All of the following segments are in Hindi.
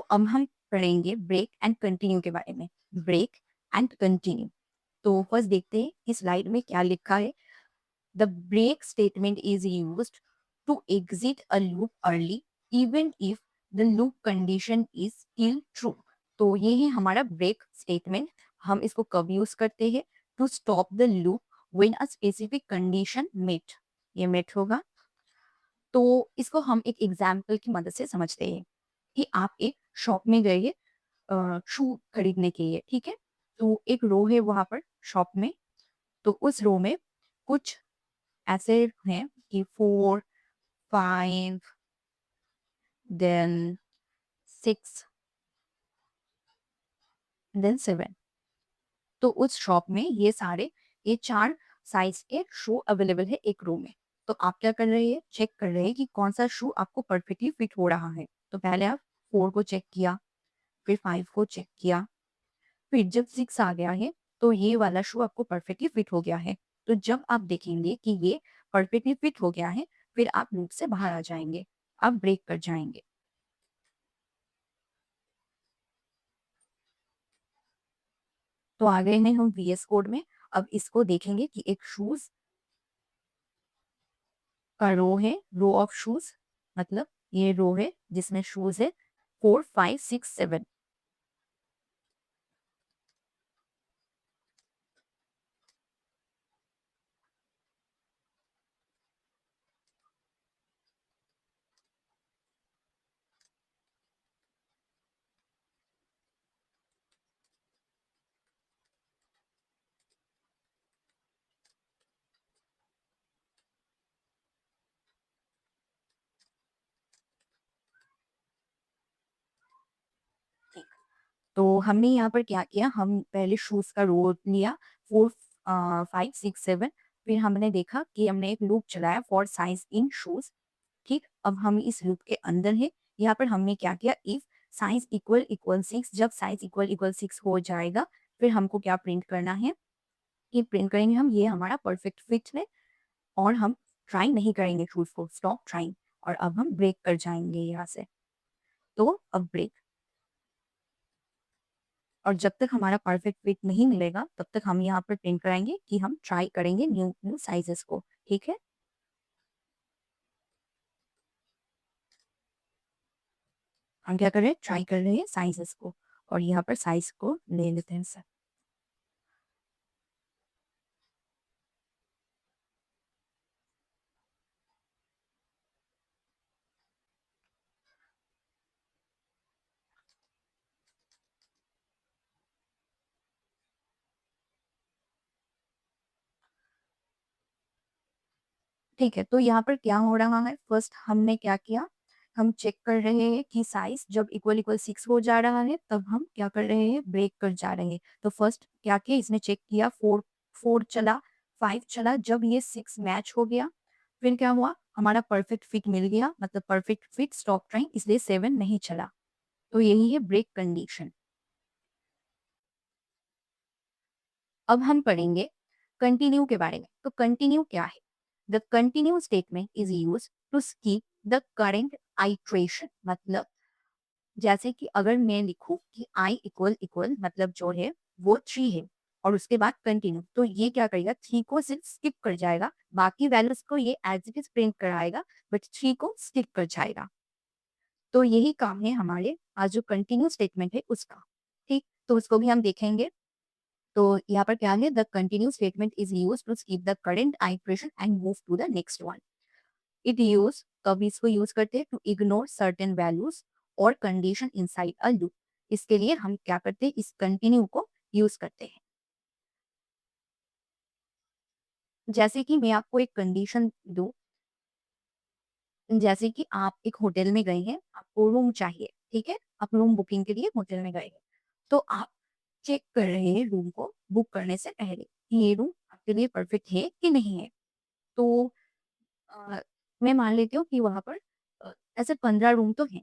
अब हम पढ़ेंगे ब्रेक एंड कंटिन्यू के बारे में। Break and continue. तो फर्स्ट देखते हैं कि स्लाइड में क्या लिखा है। The break statement is used to exit a loop early even if the loop condition is still true. तो ये है हमारा ब्रेक स्टेटमेंट। हम इसको कब यूज करते हैं? To stop the loop when a specific condition met. ये मेट होगा। तो इसको हम एक एग्जाम्पल की मदद से समझते हैं कि आप एक शॉप में गए शू खरीदने के लिए, ठीक है। तो एक रो है वहां पर शॉप में। तो उस रो में कुछ ऐसे हैं कि 4, 5, देन 6, देन 7। तो उस शॉप में ये 4 साइज के शू अवेलेबल है एक रो में। तो आप क्या कर रहे हैं? चेक कर रहे हैं कि कौन सा शू आपको परफेक्टली फिट हो रहा है। तो पहले आप 4 को चेक किया, फिर 5 को चेक किया, फिर जब 6 आ गया है तो ये वाला शू आपको परफेक्टली फिट हो गया है। तो जब आप देखेंगे कि ये परफेक्टली फिट हो गया है, फिर आप लूप से बाहर आ जाएंगे, आप ब्रेक कर जाएंगे। तो आ गए हैं हम वीएस कोड में। अब इसको देखेंगे कि एक शूज का रो है, रो ऑफ शूज, मतलब ये रो है जिसमें शूज है 4, 5, 6, 7। तो हमने यहाँ पर क्या किया, हम पहले शूज का रो लिया 4, 5, 6, 7। फिर हमने देखा कि हमने एक लूप चलाया फॉर साइज इन शूज। ठीक, अब हम इस लूप के अंदर है। यहाँ पर हमने क्या किया, इफ साइज इक्वल इक्वल 6, जब साइज इक्वल इक्वल 6 हो जाएगा फिर हमको क्या प्रिंट करना है, ये प्रिंट करेंगे हम, ये हमारा परफेक्ट फिट है। और हम ट्राई नहीं करेंगे शूज को, स्टॉप ट्राइंग। और अब हम ब्रेक कर जाएंगे यहाँ से। तो अब ब्रेक। और जब तक हमारा परफेक्ट फिट नहीं मिलेगा तब तक हम यहाँ पर प्रिंट कराएंगे कि हम ट्राई करेंगे न्यू न्यू साइजेस को। ठीक है, हम क्या कर रहे हैं, ट्राई कर रहे हैं साइजेस को। और यहाँ पर साइज को ले लेते हैं सर। ठीक है, तो यहाँ पर क्या हो रहा है, फर्स्ट हमने क्या किया, हम चेक कर रहे हैं कि साइज जब इक्वल इक्वल 6 हो जा रहा है तब हम क्या कर रहे हैं, ब्रेक कर जा रहे हैं। तो फर्स्ट क्या किया, इसने चेक किया, 4 चला, 5 चला, जब ये 6 मैच हो गया फिर क्या हुआ, हमारा परफेक्ट फिट मिल गया, मतलब परफेक्ट फिट स्टॉप ट्राइंग, इसलिए 7 नहीं चला। तो यही है ब्रेक कंडीशन। अब हम पढ़ेंगे कंटिन्यू के बारे में। तो कंटिन्यू क्या है? The continue statement is use to skip the current iteration. मतलब जैसे कि अगर मैं लिखूं कि आई इक्वल इक्वल मतलब जो है वो 3 है और उसके बाद कंटिन्यू, तो ये क्या करेगा, 3 को सिर्फ स्किप कर जाएगा, बाकी वैल्यूज को ये एज इट इज प्रिंट कराएगा, बट 3 को स्किप कर जाएगा। तो यही काम है हमारे आज जो कंटिन्यू स्टेटमेंट है उसका। ठीक, तो उसको भी हम देखेंगे। तो यहाँ पर क्या है, the continue statement is use to keep the current iteration and move to the next one. It use, कब इसको यूज करते हैं, टू इग्नोर सर्टेन वैल्यूज और कंडीशन इनसाइड अ लूप। इसके लिए हम क्या करते हैं, इस कंटिन्यू को यूज करते हैं। जैसे कि मैं आपको एक कंडीशन दूं, जैसे कि आप एक होटल में गए हैं, आपको रूम चाहिए, ठीक है, आप रूम बुकिंग के लिए होटल में गए हैं। तो आप चेक कर रहे हैं रूम को बुक करने से पहले कि ये रूम आपके लिए परफेक्ट है कि नहीं है। तो अ, मैं मान लेती हूँ कि वहाँ पर ऐसे 15 रूम तो हैं।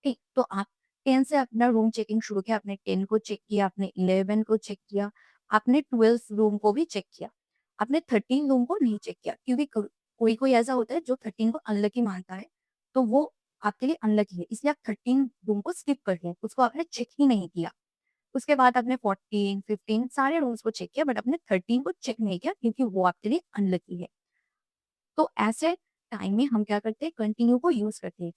ठीक, तो आप 10 से अपना रूम चेकिंग शुरू किया, आपने 10 को चेक किया, आपने 11 को चेक किया, आपने 12 रूम को भी चेक किया, आपने 13 रूम को नहीं चेक किया, क्योंकि कोई कोई ऐसा होता है जो 13 को अनलकी मानता है, तो वो आपके लिए अनलकी है, इसलिए आप 13 रूम को स्किप कर गए, उसको आपने चेक ही नहीं किया। उसके बाद आपने 14, 15 सारे रूम्स को चेक किया, बट आपने 13 को चेक नहीं किया क्योंकि वो आपके लिए अनलकी है। तो ऐसे टाइम में हम क्या करते हैं, कंटिन्यू को यूज करते हैं।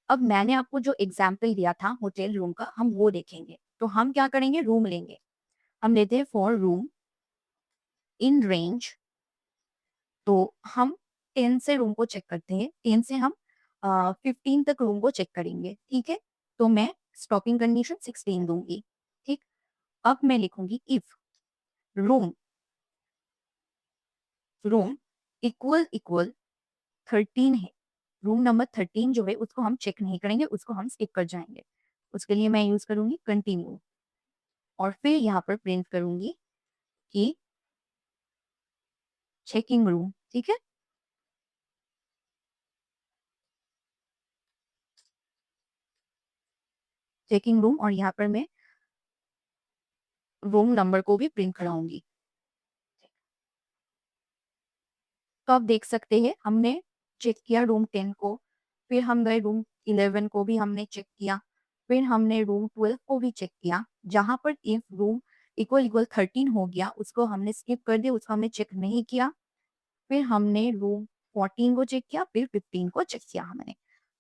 अब मैंने आपको जो एग्जाम्पल दिया था होटल रूम का, हम वो देखेंगे। तो हम क्या करेंगे, रूम लेंगे। हम लेते हैं फॉर रूम इन रेंज। तो हम 10 से रूम को चेक करते हैं, 10 से हम 15 तक रूम को चेक करेंगे, ठीक है। तो मैं स्टॉपिंग कंडीशन 16 दूंगी, ठीक। अब मैं लिखूंगी if room room equal equal 13 है, रूम नंबर 13 जो है उसको हम चेक नहीं करेंगे, उसको हम स्किप कर जाएंगे। उसके लिए मैं यूज करूंगी कंटिन्यू, और फिर यहाँ पर प्रिंट करूंगी कि चेकिंग रूम, ठीक है। चेकिंग रूम, और यहाँ पर मैं रूम नंबर को भी प्रिंट कराऊंगी। तो आप देख सकते हैं हमने चेक किया रूम 10 को, फिर हम गए रूम 11 को भी हमने चेक किया, फिर हमने रूम 12 को भी चेक किया। जहां पर इफ रूम इक्वल इक्वल 13 हो गया उसको हमने स्किप कर दिया, उसको हमने चेक नहीं किया। फिर हमने रूम 14 को चेक किया, फिर 15 को चेक किया हमने।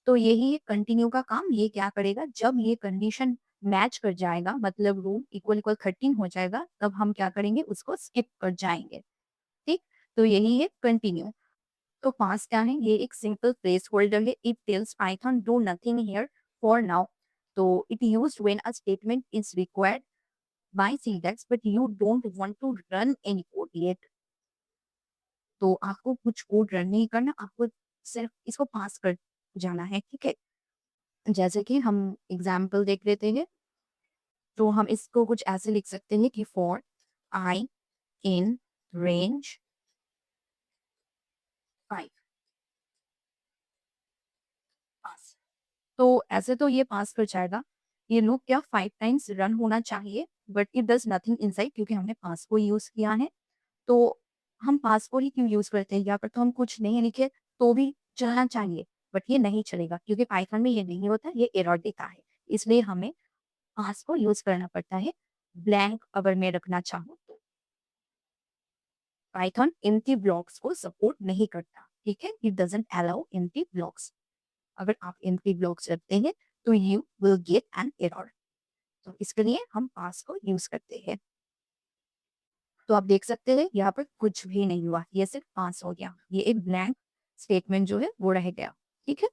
तो यही है कंटिन्यू का काम। ये क्या करेगा, जब ये कंडीशन मैच कर जाएगा, मतलब रूम इक्वल इक्वल 13 हो जाएगा, तब हम क्या करेंगे, उसको स्किप कर जाएंगे, ठीक। तो यही है कंटिन्यू। तो पास्ट क्या है, ये एक सिंपल प्लेस होल्डर है। It tells Python do nothing here for now. तो it used when a statement is required by syntax but you don't want to run any code yet. तो आपको कुछ कोड रन नहीं करना, आपको सिर्फ इसको पास कर जाना है, ठीक है। जैसे कि हम एग्जाम्पल देख लेते हैं। तो हम इसको कुछ ऐसे लिख सकते हैं कि फॉर आई इन रेंज 5 पास। तो ऐसे तो ये पास कर जाएगा। ये लूप क्या 5 टाइम्स रन होना चाहिए, but it does nothing inside क्योंकि हमने पास को यूज किया है। तो हम पास को ही क्यों यूज करते हैं, यहाँ पर तो हम कुछ नहीं लिखे तो भी चलना चाहिए, बट ये नहीं चलेगा क्योंकि पाइथन में ये नहीं होता, ये एरर देता है। इसलिए हमें पास को यूज करना पड़ता है। ब्लैंक अगर मैं रखना चाहूँ तो पाइथन एम्प्टी ब्लॉक्स को सपोर्ट नहीं करता, ठीक है। It doesn't allow empty blocks. अगर आप एम्प्टी ब्लॉक्स रखते हैं तो you will get an error. तो इसके लिए हम पास को यूज करते हैं। तो आप देख सकते हैं यहाँ पर कुछ भी नहीं हुआ, ये सिर्फ पास हो गया, ये एक ब्लैंक स्टेटमेंट जो है वो रह गया, ठीक है।